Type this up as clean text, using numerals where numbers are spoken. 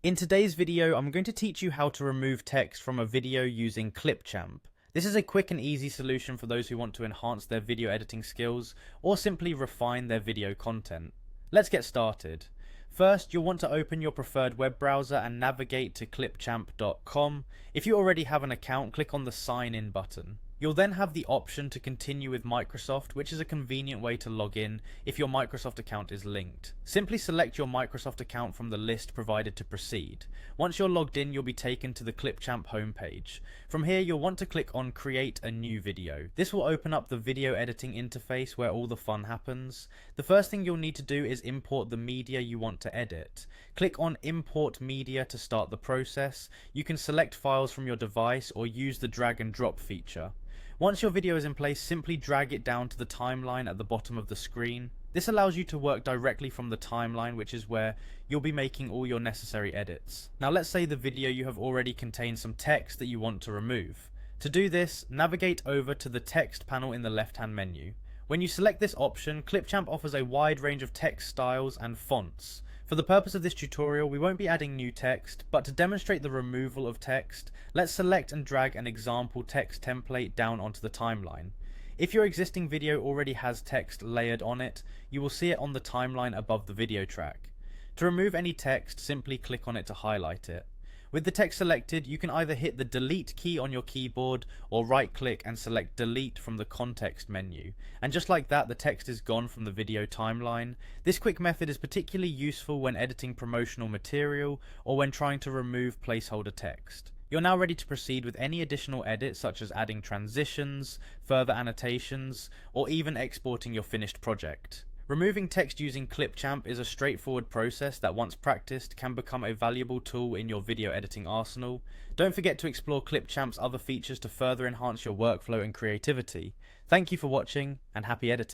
In today's video, I'm going to teach you how to remove text from a video using Clipchamp. This is a quick and easy solution for those who want to enhance their video editing skills or simply refine their video content. Let's get started. First, you'll want to open your preferred web browser and navigate to clipchamp.com. If you already have an account, click on the Sign In button. You'll then have the option to continue with Microsoft, which is a convenient way to log in if your Microsoft account is linked. Simply select your Microsoft account from the list provided to proceed. Once you're logged in, you'll be taken to the Clipchamp homepage. From here, you'll want to click on Create a New Video. This will open up the video editing interface where all the fun happens. The first thing you'll need to do is import the media you want to edit. Click on Import Media to start the process. You can select files from your device or use the drag and drop feature. Once your video is in place, simply drag it down to the timeline at the bottom of the screen. This allows you to work directly from the timeline, which is where you'll be making all your necessary edits. Now let's say the video you have already contains some text that you want to remove. To do this, navigate over to the text panel in the left-hand menu. When you select this option, Clipchamp offers a wide range of text styles and fonts. For the purpose of this tutorial, we won't be adding new text, but to demonstrate the removal of text, let's select and drag an example text template down onto the timeline. If your existing video already has text layered on it, you will see it on the timeline above the video track. To remove any text, simply click on it to highlight it. With the text selected, you can either hit the delete key on your keyboard or right click and select delete from the context menu. And just like that, the text is gone from the video timeline. This quick method is particularly useful when editing promotional material or when trying to remove placeholder text. You're now ready to proceed with any additional edits such as adding transitions, further annotations, or even exporting your finished project. Removing text using Clipchamp is a straightforward process that once practiced can become a valuable tool in your video editing arsenal. Don't forget to explore Clipchamp's other features to further enhance your workflow and creativity. Thank you for watching and happy editing.